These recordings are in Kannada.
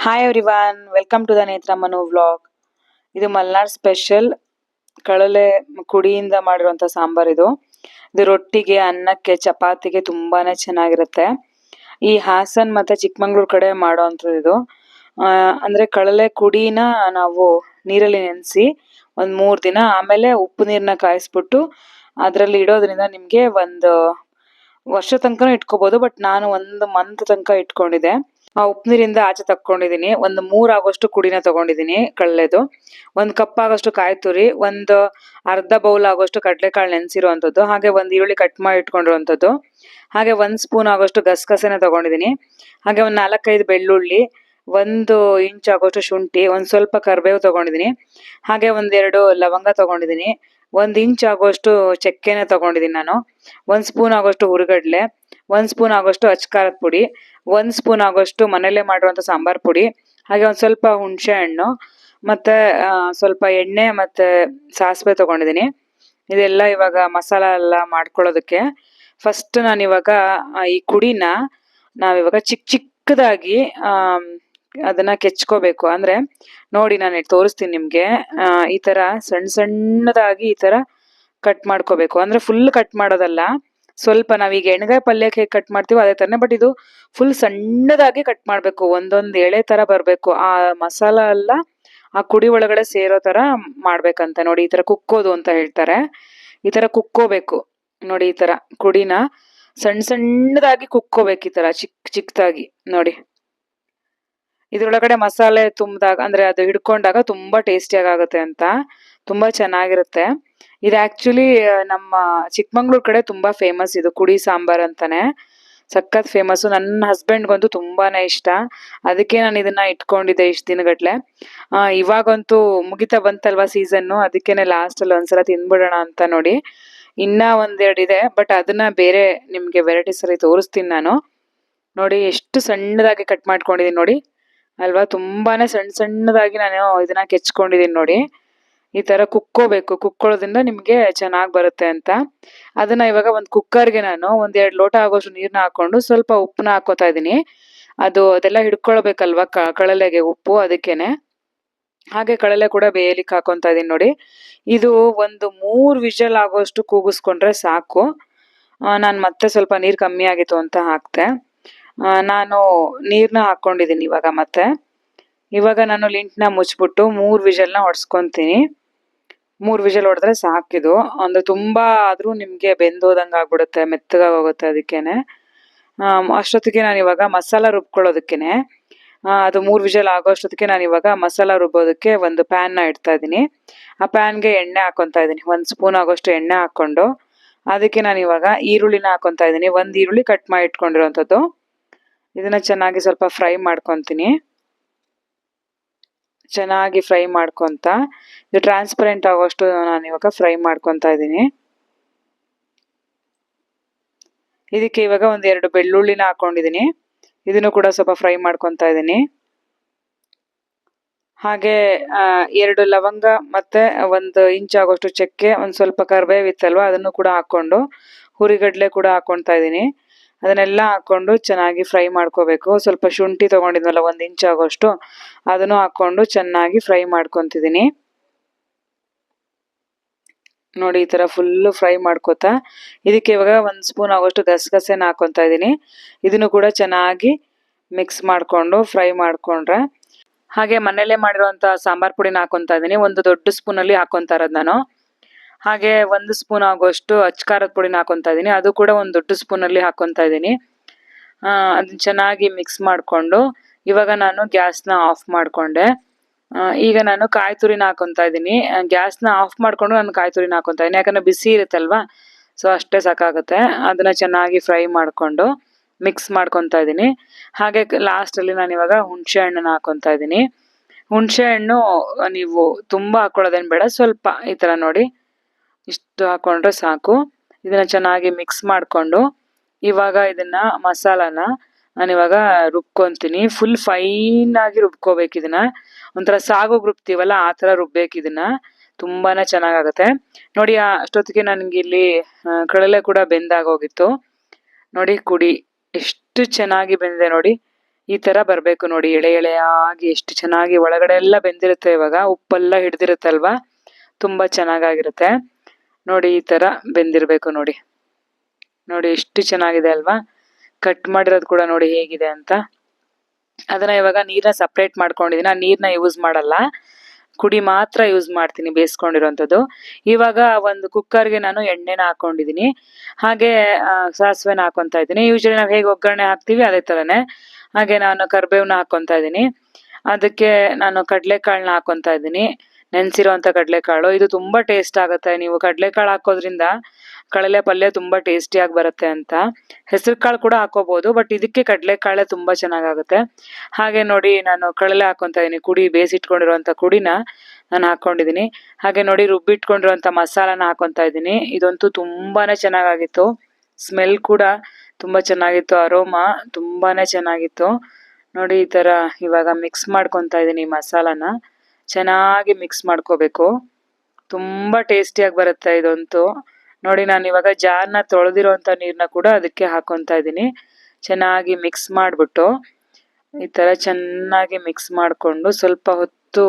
Hi everyone, welcome to the Netra Manu vlog. ಇದು ಮಲ್ನಾಡ್ ಸ್ಪೆಷಲ್ ಕಳಲೆ ಕುಡಿಯಿಂದ ಮಾಡಿರುವಂಥ ಸಾಂಬಾರ್. ಇದು ರೊಟ್ಟಿಗೆ, ಅನ್ನಕ್ಕೆ, ಚಪಾತಿಗೆ ತುಂಬಾನೇ ಚೆನ್ನಾಗಿರುತ್ತೆ. ಈ ಹಾಸನ್ ಮತ್ತೆ ಚಿಕ್ಕಮಂಗ್ಳೂರ್ ಕಡೆ ಮಾಡೋವಂಥದ್ದು ಇದು. ಅಂದ್ರೆ ಕಳಲೆ ಕುಡಿನ ನಾವು ನೀರಲ್ಲಿ ನೆನೆಸಿ ಒಂದು 3 ದಿನ ಆಮೇಲೆ ಉಪ್ಪು ನೀರನ್ನ ಕಾಯಿಸ್ಬಿಟ್ಟು ಅದರಲ್ಲಿ ಇಡೋದ್ರಿಂದ ನಿಮಗೆ ಒಂದು ವರ್ಷ ತನಕ ಇಟ್ಕೋಬಹುದು. ಬಟ್ ನಾನು 1 ಮಂತ್ ತನಕ ಇಟ್ಕೊಂಡಿದ್ದೆ. ಆ ಉಪ್ಪು ನೀರಿಂದ ಆಚೆ ತಕ್ಕೊಂಡಿದೀನಿ. ಒಂದು 3 ಆಗೋಷ್ಟು ಕುಡಿನ ತಗೊಂಡಿದೀನಿ ಕಳ್ಳೆದು. 1 ಕಪ್ ಆಗೋಷ್ಟು ಕಾಯಿ ತುರಿ, ಒಂದು ಅರ್ಧ ಬೌಲ್ ಆಗೋಷ್ಟು ಕಡಲೆಕಾಳು ನೆನೆಸಿರುವಂಥದ್ದು, ಹಾಗೆ 1 ಈರುಳ್ಳಿ ಕಟ್ ಮಾಡಿ ಇಟ್ಕೊಂಡಿರುವಂಥದ್ದು, ಹಾಗೆ 1 ಸ್ಪೂನ್ ಆಗೋಷ್ಟು ಗಸಗಸೆನ ತಗೊಂಡಿದೀನಿ, ಹಾಗೆ ಒಂದು 4-5 ಬೆಳ್ಳುಳ್ಳಿ, 1 ಇಂಚ್ ಆಗೋಷ್ಟು ಶುಂಠಿ, ಒಂದು ಸ್ವಲ್ಪ ಕರಿಬೇವು ತಗೊಂಡಿದೀನಿ, ಹಾಗೆ 1-2 ಲವಂಗ ತಗೊಂಡಿದೀನಿ, 1 ಇಂಚ್ ಆಗೋಷ್ಟು ಚಕ್ಕೆನ ತಗೊಂಡಿದೀನಿ ನಾನು, 1 ಸ್ಪೂನ್ ಆಗೋಷ್ಟು ಹುರಿಗಡ್ಲೆ, 1 ಸ್ಪೂನ್ ಆಗೋಷ್ಟು ಅಚ್ಕಾರದ ಪುಡಿ, 1 ಸ್ಪೂನ್ ಆಗೋಷ್ಟು ಮನೇಲೆ ಮಾಡಿರುವಂಥ ಸಾಂಬಾರ್ ಪುಡಿ, ಹಾಗೆ ಒಂದು ಸ್ವಲ್ಪ ಹುಣಸೆ ಹಣ್ಣು, ಮತ್ತೆ ಸ್ವಲ್ಪ ಎಣ್ಣೆ ಮತ್ತೆ ಸಾಸಿವೆ ತಗೊಂಡಿದ್ದೀನಿ. ಇದೆಲ್ಲ ಇವಾಗ ಮಸಾಲ ಎಲ್ಲ ಮಾಡ್ಕೊಳ್ಳೋದಕ್ಕೆ ಫಸ್ಟ್ ನಾನು ಇವಾಗ ಈ ಕುಡಿನ ನಾವಿವಾಗ ಚಿಕ್ಕದಾಗಿ ಅದನ್ನ ಕೆಚ್ಕೋಬೇಕು. ಅಂದ್ರೆ ನೋಡಿ, ನಾನು ತೋರಿಸ್ತೀನಿ ನಿಮ್ಗೆ. ಈ ತರ ಸಣ್ಣದಾಗಿ ಈ ತರ ಕಟ್ ಮಾಡ್ಕೋಬೇಕು. ಅಂದ್ರೆ ಫುಲ್ ಕಟ್ ಮಾಡೋದಲ್ಲ, ಸ್ವಲ್ಪ ನಾವೀಗ ಎಣ್ಗಾಯಿ ಪಲ್ಯಕ್ಕೆ ಹೇಗೆ ಕಟ್ ಮಾಡ್ತೀವೋ ಅದೇ ತರನೇ, ಬಟ್ ಇದು ಫುಲ್ ಸಣ್ಣದಾಗಿ ಕಟ್ ಮಾಡ್ಬೇಕು. ಒಂದೊಂದು ಎಳೆ ತರ ಬರ್ಬೇಕು. ಆ ಮಸಾಲ ಎಲ್ಲ ಆ ಕುಡಿ ಒಳಗಡೆ ಸೇರೋ ತರ ಮಾಡ್ಬೇಕಂತ. ನೋಡಿ, ಈ ತರ ಕುಕ್ಕೋದು ಅಂತ ಹೇಳ್ತಾರೆ. ಈ ತರ ಕುಕ್ಕೋಬೇಕು. ನೋಡಿ, ಈ ತರ ಕುಡಿನ ಸಣ್ಣದಾಗಿ ಕುಕ್ಕೋಬೇಕು, ಈ ತರ ಚಿಕ್ಕದಾಗಿ. ನೋಡಿ, ಇದ್ರೊಳಗಡೆ ಮಸಾಲೆ ತುಂಬಿದಾಗ, ಅಂದ್ರೆ ಅದು ಹಿಡ್ಕೊಂಡಾಗ ತುಂಬಾ ಟೇಸ್ಟಿಯಾಗಿ ಆಗುತ್ತೆ ಅಂತ, ತುಂಬಾ ಚೆನ್ನಾಗಿರುತ್ತೆ. ಇದು ಆಕ್ಚುಲಿ ನಮ್ಮ ಚಿಕ್ಕಮಂಗ್ಳೂರ್ ಕಡೆ ತುಂಬಾ ಫೇಮಸ್ ಇದು ಕುಡಿ ಸಾಂಬಾರ್ ಅಂತಾನೆ. ಸಖತ್ ಫೇಮಸ್. ನನ್ನ ಹಸ್ಬೆಂಡ್ಗಂತೂ ತುಂಬಾನೇ ಇಷ್ಟ. ಅದಕ್ಕೆ ನಾನು ಇದನ್ನ ಇಟ್ಕೊಂಡಿದ್ದೆ ಇಷ್ಟು ದಿನಗಟ್ಲೆ. ಇವಾಗಂತೂ ಮುಗಿತಾ ಬಂತಲ್ವಾ ಸೀಸನ್ನು, ಅದಕ್ಕೇನೆ ಲಾಸ್ಟ್ ಅಲ್ಲಿ ಒಂದ್ಸಲ ತಿನ್ಬಿಡೋಣ ಅಂತ. ನೋಡಿ, ಇನ್ನ 1-2 ಇದೆ, ಬಟ್ ಅದನ್ನ ಬೇರೆ ನಿಮ್ಗೆ ವೆರೈಟೀಸ್ ಅಲ್ಲಿ ತೋರಿಸ್ತೀನಿ ನಾನು. ನೋಡಿ, ಎಷ್ಟು ಸಣ್ಣದಾಗಿ ಕಟ್ ಮಾಡ್ಕೊಂಡಿದೀನಿ ನೋಡಿ ಅಲ್ವಾ. ತುಂಬಾನೇ ಸಣ್ಣದಾಗಿ ನಾನು ಇದನ್ನ ಕೆಚ್ಕೊಂಡಿದೀನಿ ನೋಡಿ. ಈ ತರ ಕುಕ್ಕೋಬೇಕು. ಕುಕ್ಕೊಳ್ಳೋದ್ರಿಂದ ನಿಮ್ಗೆ ಚೆನ್ನಾಗಿ ಬರುತ್ತೆ ಅಂತ. ಅದನ್ನ ಇವಾಗ ಒಂದು ಕುಕ್ಕರ್ಗೆ ನಾನು 1-2 ಲೋಟ ಆಗೋಷ್ಟು ನೀರ್ನ ಹಾಕೊಂಡು ಸ್ವಲ್ಪ ಉಪ್ಪನ್ನ ಹಾಕೋತಾ ಇದೀನಿ. ಅದೆಲ್ಲ ಹಿಡ್ಕೊಳ್ಬೇಕಲ್ವಾ ಕಳಲೆಗೆ ಉಪ್ಪು, ಅದಕ್ಕೇನೆ. ಹಾಗೆ ಕಳಲೆ ಕೂಡ ಬೇಯಲಿಕ್ಕೆ ಹಾಕೊಂತ ಇದೀನಿ ನೋಡಿ. ಇದು ಒಂದು 3 ವಿಷಲ್ ಆಗೋಷ್ಟು ಕೂಗಿಸ್ಕೊಂಡ್ರೆ ಸಾಕು. ನಾನು ಮತ್ತೆ ಸ್ವಲ್ಪ ನೀರ್ ಕಮ್ಮಿ ಆಗಿತ್ತು ಅಂತ ಹಾಕ್ತೆ. ನಾನು ನೀರ್ನ ಹಾಕೊಂಡಿದೀನಿ ಇವಾಗ ನಾನು ಲಿಂಟ್ನ ಮುಚ್ಬಿಟ್ಟು 3 ವಿಷಲ್ನ ಹೊಡ್ಸ್ಕೊಂತೀನಿ. 3 ವಿಷಲ್ ಹೊಡೆದ್ರೆ ಸಾಕಿದು. ಅಂದ್ರೆ ತುಂಬಾ ಆದ್ರೂ ನಿಮ್ಗೆ ಬೆಂದೋದಂಗ ಆಗ್ಬಿಡುತ್ತೆ, ಮೆತ್ತಗಾಗಿ ಹೋಗುತ್ತೆ. ಅದಕ್ಕೇನೆ ಅಷ್ಟೊತ್ತಿಗೆ ನಾನು ಇವಾಗ ಮಸಾಲ ರುಬ್ಕೊಳ್ಳೋದಕ್ಕೇನೆ ಅದು 3 ವಿಷಲ್ ಆಗೋಷ್ಟೊತ್ತಿಗೆ ನಾನು ಇವಾಗ ಮಸಾಲ ರುಬ್ಬೋದಕ್ಕೆ ಒಂದು ಪ್ಯಾನ್ನ ಇಡ್ತಾ ಇದ್ದೀನಿ. ಆ ಪ್ಯಾನ್ಗೆ ಎಣ್ಣೆ ಹಾಕೊಂತ ಇದ್ದೀನಿ. 1 ಸ್ಪೂನ್ ಆಗೋಷ್ಟು ಎಣ್ಣೆ ಹಾಕೊಂಡು ಅದಕ್ಕೆ ನಾನು ಇವಾಗ ಈರುಳ್ಳಿನ ಹಾಕೊಂತ ಇದ್ದೀನಿ. 1 ಈರುಳ್ಳಿ ಕಟ್ ಮಾಡಿ ಇಟ್ಕೊಂಡಿರೋಂಥದ್ದು. ಇದನ್ನ ಚೆನ್ನಾಗಿ ಸ್ವಲ್ಪ ಫ್ರೈ ಮಾಡ್ಕೊತೀನಿ. ಚೆನ್ನಾಗಿ ಫ್ರೈ ಮಾಡ್ಕೊಂತ ಇದು ಟ್ರಾನ್ಸ್ಪರೆಂಟ್ ಆಗೋಷ್ಟು ನಾನು ಇವಾಗ ಫ್ರೈ ಮಾಡ್ಕೊಂತ ಇದ್ದೀನಿ. ಇದಕ್ಕೆ ಇವಾಗ 1-2 ಬೆಳ್ಳುಳ್ಳಿನ ಹಾಕೊಂಡಿದೀನಿ. ಇದನ್ನು ಕೂಡ ಸ್ವಲ್ಪ ಫ್ರೈ ಮಾಡ್ಕೊಂತ ಇದ್ದೀನಿ. ಹಾಗೆ 2 ಲವಂಗ ಮತ್ತೆ 1 ಇಂಚ್ ಆಗೋಷ್ಟು ಚಕ್ಕೆ, ಒಂದು ಸ್ವಲ್ಪ ಕರಿಬೇವು ಇತ್ತಲ್ವಾ, ಅದನ್ನು ಕೂಡ ಹಾಕೊಂಡು ಹುರಿಗಡ್ಲೆ ಕೂಡ ಹಾಕೊಳ್ತಾ ಇದ್ದೀನಿ. ಅದನ್ನೆಲ್ಲ ಹಾಕೊಂಡು ಚೆನ್ನಾಗಿ ಫ್ರೈ ಮಾಡ್ಕೋಬೇಕು. ಸ್ವಲ್ಪ ಶುಂಠಿ ತಗೊಂಡಿದ್ವಲ್ಲ 1 ಇಂಚ್ ಆಗೋಷ್ಟು, ಅದನ್ನು ಹಾಕೊಂಡು ಚೆನ್ನಾಗಿ ಫ್ರೈ ಮಾಡ್ಕೊತಿದ್ದೀನಿ. ನೋಡಿ, ಈ ತರ ಫುಲ್ ಫ್ರೈ ಮಾಡ್ಕೋತಾ ಇದಕ್ಕೆ ಇವಾಗ 1 ಸ್ಪೂನ್ ಆಗೋಷ್ಟು ಗಸಗಸೆನ ಹಾಕೊಂತ ಇದ್ದೀನಿ. ಇದನ್ನು ಕೂಡ ಚೆನ್ನಾಗಿ ಮಿಕ್ಸ್ ಮಾಡ್ಕೊಂಡು ಫ್ರೈ ಮಾಡ್ಕೊಂಡ್ರೆ, ಹಾಗೆ ಮನೇಲೆ ಮಾಡಿರುವಂತ ಸಾಂಬಾರ್ ಪುಡಿನ ಹಾಕೊಂತ ಇದ್ದೀನಿ. 1 ದೊಡ್ಡ ಸ್ಪೂನ್ ಅಲ್ಲಿ ಹಾಕೊಂತ ಇರೋದು ನಾನು. ಹಾಗೆ 1 ಸ್ಪೂನ್ ಆಗೋಷ್ಟು ಅಚ್ಕಾರದ ಪುಡಿನ ಹಾಕೊಂತ ಇದ್ದೀನಿ. ಅದು ಕೂಡ 1 ದೊಡ್ಡ ಸ್ಪೂನ್ ಅಲ್ಲಿ ಹಾಕೊಂತ ಇದ್ದೀನಿ. ಅದನ್ನ ಚೆನ್ನಾಗಿ ಮಿಕ್ಸ್ ಮಾಡ್ಕೊಂಡು ಇವಾಗ ನಾನು ಗ್ಯಾಸ್ನ ಆಫ್ ಮಾಡ್ಕೊಂಡೆ. ಈಗ ನಾನು ಕಾಯಿ ತುರಿನ ಹಾಕೊಂತ ಇದ್ದೀನಿ. ಗ್ಯಾಸ್ನ ಆಫ್ ಮಾಡ್ಕೊಂಡು ನಾನು ಕಾಯಿ ತುರಿನ ಹಾಕೊಂತ ಇದ್ದೀನಿ, ಯಾಕಂದ್ರೆ ಬಿಸಿ ಇರುತ್ತಲ್ವಾ, ಸೊ ಅಷ್ಟೇ ಸಾಕಾಗುತ್ತೆ. ಅದನ್ನ ಚೆನ್ನಾಗಿ ಫ್ರೈ ಮಾಡ್ಕೊಂಡು ಮಿಕ್ಸ್ ಮಾಡ್ಕೊತ ಇದ್ದೀನಿ. ಹಾಗೆ ಲಾಸ್ಟ್ ಅಲ್ಲಿ ನಾನು ಇವಾಗ ಹುಣಸೆ ಹಣ್ಣನ್ನ ಹಾಕೊಂತ ಇದ್ದೀನಿ. ಹುಣಸೆ ಹಣ್ಣು ನೀವು ತುಂಬಾ ಹಾಕೊಳ್ಳೋದೇನು ಬೇಡ, ಸ್ವಲ್ಪ ಈ ತರ ನೋಡಿ ಇಷ್ಟು ಹಾಕೊಂಡ್ರೆ ಸಾಕು. ಇದನ್ನ ಚೆನ್ನಾಗಿ ಮಿಕ್ಸ್ ಮಾಡ್ಕೊಂಡು ಇವಾಗ ಇದನ್ನ ಮಸಾಲಾನ ನಾನಿವಾಗ ರುಬ್ಕೊಂತೀನಿ. ಫುಲ್ ಫೈನ್ ಆಗಿ ರುಬ್ಕೋಬೇಕು ಇದನ್ನ. ಒಂಥರ ಸಾಗೋಗ್ ರುಬ್ತೀವಲ್ಲ ಆ ತರ ರುಬ್ಬೇಕು ಇದನ್ನ. ತುಂಬಾನೇ ಚೆನ್ನಾಗಾಗುತ್ತೆ ನೋಡಿ. ಅಷ್ಟೊತ್ತಿಗೆ ನನ್ಗೆ ಇಲ್ಲಿ ಕಡಲೆ ಕೂಡ ಬೆಂದಾಗೋಗಿತ್ತು ನೋಡಿ. ಕುಡಿ ಎಷ್ಟು ಚೆನ್ನಾಗಿ ಬೆಂದಿದೆ ನೋಡಿ. ಈ ತರ ಬರ್ಬೇಕು ನೋಡಿ, ಎಳೆ ಎಳೆಯಾಗಿ ಎಷ್ಟು ಚೆನ್ನಾಗಿ ಒಳಗಡೆ ಎಲ್ಲ ಬೆಂದಿರುತ್ತೆ. ಇವಾಗ ಉಪ್ಪೆಲ್ಲ ಹಿಡ್ದಿರುತ್ತಲ್ವಾ, ತುಂಬಾ ಚೆನ್ನಾಗಾಗಿರುತ್ತೆ ನೋಡಿ. ಈ ತರ ಬೆಂದಿರ್ಬೇಕು ನೋಡಿ. ನೋಡಿ ಎಷ್ಟು ಚೆನ್ನಾಗಿದೆ ಅಲ್ವಾ. ಕಟ್ ಮಾಡಿರೋದು ಕೂಡ ನೋಡಿ ಹೇಗಿದೆ ಅಂತ. ಅದನ್ನ ಇವಾಗ ನೀರನ್ನ ಸಪ್ರೇಟ್ ಮಾಡ್ಕೊಂಡಿದೀನಿ. ಆ ನೀರ್ನ ಯೂಸ್ ಮಾಡಲ್ಲ, ಕುಡಿ ಮಾತ್ರ ಯೂಸ್ ಮಾಡ್ತೀನಿ, ಬೇಯಿಸ್ಕೊಂಡಿರೋಂಥದ್ದು. ಇವಾಗ ಒಂದು ಕುಕ್ಕರ್ಗೆ ನಾನು ಎಣ್ಣೆನ ಹಾಕೊಂಡಿದೀನಿ, ಹಾಗೆ ಸಾಸಿವೆನ ಹಾಕೊಂತಾ ಇದ್ದೀನಿ. ಯೂಶಲಿ ನಾವು ಹೇಗೆ ಒಗ್ಗರಣೆ ಹಾಕ್ತೀವಿ ಅದೇ ತರನೇ. ಹಾಗೆ ನಾನು ಕರ್ಬೇವನ್ನ ಹಾಕೊಂತಾ ಇದ್ದೀನಿ. ಅದಕ್ಕೆ ನಾನು ಕಡಲೆಕಾಳನ್ನ ಹಾಕೊಂತಾ ಇದ್ದೀನಿ, ನೆನೆಸಿರೋಂಥ ಕಡಲೆಕಾಳು. ಇದು ತುಂಬಾ ಟೇಸ್ಟ್ ಆಗುತ್ತೆ. ನೀವು ಕಡಲೆಕಾಳು ಹಾಕೋದ್ರಿಂದ ಕಡಲೆ ಪಲ್ಯ ತುಂಬಾ ಟೇಸ್ಟಿಯಾಗಿ ಬರುತ್ತೆ ಅಂತ. ಹೆಸರು ಕಾಳು ಕೂಡ ಹಾಕೋಬಹುದು, ಬಟ್ ಇದಕ್ಕೆ ಕಡಲೆಕಾಳೆ ತುಂಬಾ ಚೆನ್ನಾಗಾಗುತ್ತೆ. ಹಾಗೆ ನೋಡಿ ನಾನು ಕಡಲೆ ಹಾಕೊಂತಾ ಇದೀನಿ, ಕುಡಿ ಬೇಯಿಸಿಟ್ಕೊಂಡಿರುವಂತ ಕುಡಿನ ನಾನು ಹಾಕೊಂಡಿದೀನಿ. ಹಾಗೆ ನೋಡಿ ರುಬ್ಬಿಟ್ಕೊಂಡಿರುವಂತ ಮಸಾಲಾನ ಹಾಕೊಂತಾ ಇದ್ದೀನಿ. ಇದಂತೂ ತುಂಬಾನೇ ಚೆನ್ನಾಗಾಗಿತ್ತು, ಸ್ಮೆಲ್ ಕೂಡ ತುಂಬಾ ಚೆನ್ನಾಗಿತ್ತು, ಅರೋಮಾ ತುಂಬಾನೇ ಚೆನ್ನಾಗಿತ್ತು ನೋಡಿ. ಈ ತರ ಇವಾಗ ಮಿಕ್ಸ್ ಮಾಡ್ಕೊಂತಾ ಇದೀನಿ ಮಸಾಲಾನ. ಚೆನ್ನಾಗಿ ಮಿಕ್ಸ್ ಮಾಡ್ಕೋಬೇಕು, ತುಂಬಾ ಟೇಸ್ಟಿಯಾಗಿ ಬರುತ್ತೆ ಇದಂತೂ ನೋಡಿ. ನಾನು ಇವಾಗ ಜಾರ್ನ ತೊಳೆದಿರೋಂಥ ನೀರನ್ನ ಕೂಡ ಅದಕ್ಕೆ ಹಾಕೊಂತಾ ಇದ್ದೀನಿ. ಚೆನ್ನಾಗಿ ಮಿಕ್ಸ್ ಮಾಡಿಬಿಟ್ಟು ಈ ತರ ಚೆನ್ನಾಗಿ ಮಿಕ್ಸ್ ಮಾಡಿಕೊಂಡು ಸ್ವಲ್ಪ ಹೊತ್ತು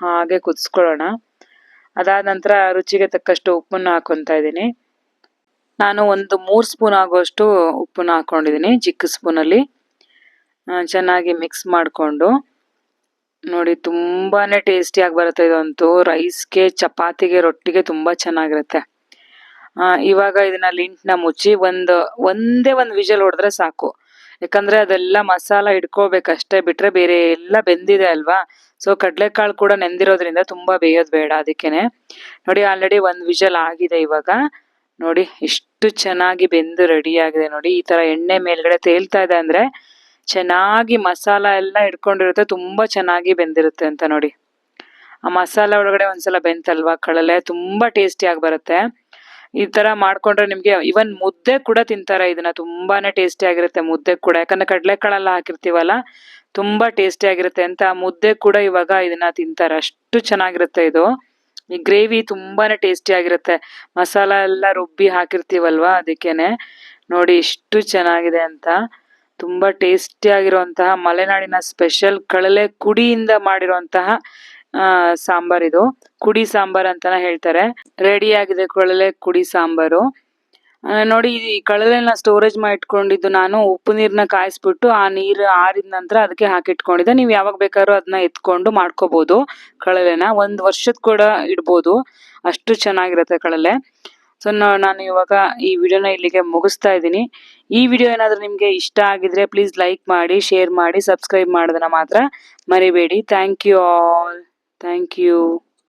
ಹಾಗೆ ಕುದಿಸ್ಕೊಳ್ಳೋಣ. ಅದಾದ ನಂತರ ರುಚಿಗೆ ತಕ್ಕಷ್ಟು ಉಪ್ಪನ್ನ ಹಾಕೊಂತಾ ಇದ್ದೀನಿ. ನಾನು ಒಂದು 3 ಸ್ಪೂನ್ ಆಗುವಷ್ಟು ಉಪ್ಪನ್ನ ಹಾಕೊಂಡಿದ್ದೀನಿ, ಚಿಕ್ಕ ಸ್ಪೂನಲ್ಲಿ. ಚೆನ್ನಾಗಿ ಮಿಕ್ಸ್ ಮಾಡಿಕೊಂಡು ನೋಡಿ, ತುಂಬಾನೇ ಟೇಸ್ಟಿಯಾಗಿ ಬರುತ್ತೆ ಇದಂತೂ. ರೈಸ್ಗೆ, ಚಪಾತಿಗೆ, ರೊಟ್ಟಿಗೆ ತುಂಬಾ ಚೆನ್ನಾಗಿರುತ್ತೆ. ಇವಾಗ ಇದನ್ನ ಲಿಂಟ್ನ ಮುಚ್ಚಿ ಒಂದೇ ಒಂದು ವಿಷಲ್ ಹೊಡೆದ್ರೆ ಸಾಕು. ಯಾಕಂದ್ರೆ ಅದೆಲ್ಲ ಮಸಾಲ ಹಿಡ್ಕೋಬೇಕಷ್ಟೇ, ಬಿಟ್ರೆ ಬೇರೆ ಎಲ್ಲ ಬೆಂದಿದೆ ಅಲ್ವಾ. ಸೊ ಕಡಲೆಕಾಳು ಕೂಡ ನೆಂದಿರೋದ್ರಿಂದ ತುಂಬಾ ಬೇಯೋದು ಬೇಡ, ಅದಕ್ಕೇನೆ. ನೋಡಿ ಆಲ್ರೆಡಿ ಒಂದು ವಿಷಲ್ ಆಗಿದೆ. ಇವಾಗ ನೋಡಿ ಎಷ್ಟು ಚೆನ್ನಾಗಿ ಬೆಂದು ರೆಡಿ ಆಗಿದೆ ನೋಡಿ. ಈ ತರ ಎಣ್ಣೆ ಮೇಲ್ಗಡೆ ತೇಲ್ತಾ ಇದೆ ಅಂದ್ರೆ ಚೆನ್ನಾಗಿ ಮಸಾಲ ಎಲ್ಲ ಹಿಡ್ಕೊಂಡಿರುತ್ತೆ, ತುಂಬಾ ಚೆನ್ನಾಗಿ ಬೆಂದಿರುತ್ತೆ ಅಂತ ನೋಡಿ. ಆ ಮಸಾಲ ಒಳಗಡೆ ಒಂದ್ಸಲ ಬೆಂತಲ್ವಾ ಕಡಲೆ, ತುಂಬಾ ಟೇಸ್ಟಿಯಾಗಿ ಬರುತ್ತೆ. ಈ ತರ ಮಾಡ್ಕೊಂಡ್ರೆ ನಿಮ್ಗೆ ಇವನ್ ಮುದ್ದೆ ಕೂಡ ತಿಂತಾರೆ ಇದನ್ನ, ತುಂಬಾನೇ ಟೇಸ್ಟಿ ಆಗಿರುತ್ತೆ ಮುದ್ದೆ ಕೂಡ. ಯಾಕಂದ್ರೆ ಕಡಲೆಕಾಳೆಲ್ಲ ಹಾಕಿರ್ತೀವಲ್ಲ, ತುಂಬಾ ಟೇಸ್ಟಿ ಆಗಿರುತ್ತೆ ಅಂತ ಮುದ್ದೆ ಕೂಡ ಇವಾಗ ಇದನ್ನ ತಿಂತಾರೆ, ಅಷ್ಟು ಚೆನ್ನಾಗಿರುತ್ತೆ ಇದು. ಈ ಗ್ರೇವಿ ತುಂಬಾನೇ ಟೇಸ್ಟಿ ಆಗಿರುತ್ತೆ, ಮಸಾಲ ಎಲ್ಲ ರುಬ್ಬಿ ಹಾಕಿರ್ತೀವಲ್ವಾ, ಅದಕ್ಕೇನೆ. ನೋಡಿ ಎಷ್ಟು ಚೆನ್ನಾಗಿದೆ ಅಂತ. ತುಂಬಾ ಟೇಸ್ಟಿ ಆಗಿರುವಂತಹ ಮಲೆನಾಡಿನ ಸ್ಪೆಷಲ್ ಕಳಲೆ ಕುಡಿಯಿಂದ ಮಾಡಿರುವಂತಹ ಸಾಂಬಾರ್ ಇದು. ಕುಡಿ ಸಾಂಬಾರ್ ಅಂತಾನೆ ಹೇಳ್ತಾರೆ. ರೆಡಿ ಆಗಿದೆ ಕಳಲೆ ಕುಡಿ ಸಾಂಬಾರು. ನೋಡಿ ಈ ಕಳಲೆನ ಸ್ಟೋರೇಜ್ ಮಾಡಿ ಇಟ್ಕೊಂಡಿದ್ದು ನಾನು ಉಪ್ಪು ನೀರನ್ನ ಕಾಯಿಸ್ಬಿಟ್ಟು ಆ ನೀರು ಆರಿದ ನಂತರ ಅದಕ್ಕೆ ಹಾಕಿಟ್ಕೊಂಡಿದ್ದೆ. ನೀವು ಯಾವಾಗ ಬೇಕಾದ್ರೂ ಅದನ್ನ ಎತ್ಕೊಂಡು ಮಾಡ್ಕೋಬಹುದು. ಕಳಲೆನ 1 ವರ್ಷದ ಕೂಡ ಇಡ್ಬೋದು, ಅಷ್ಟು ಚೆನ್ನಾಗಿರುತ್ತೆ ಕಳಲೆ. ಸೊ ನಾನು ಇವಾಗ ಈ ವಿಡಿಯೋನ ಇಲ್ಲಿಗೆ ಮುಗಿಸ್ತಾ ಇದ್ದೀನಿ. ಈ ವಿಡಿಯೋ ಏನಾದರೂ ನಿಮಗೆ ಇಷ್ಟ ಆಗಿದ್ರೆ ಪ್ಲೀಸ್ ಲೈಕ್ ಮಾಡಿ, ಶೇರ್ ಮಾಡಿ, ಸಬ್ಸ್ಕ್ರೈಬ್ ಮಾಡೋದನ್ನ ಮಾತ್ರ ಮರಿಬೇಡಿ. Thank you all. Thank you.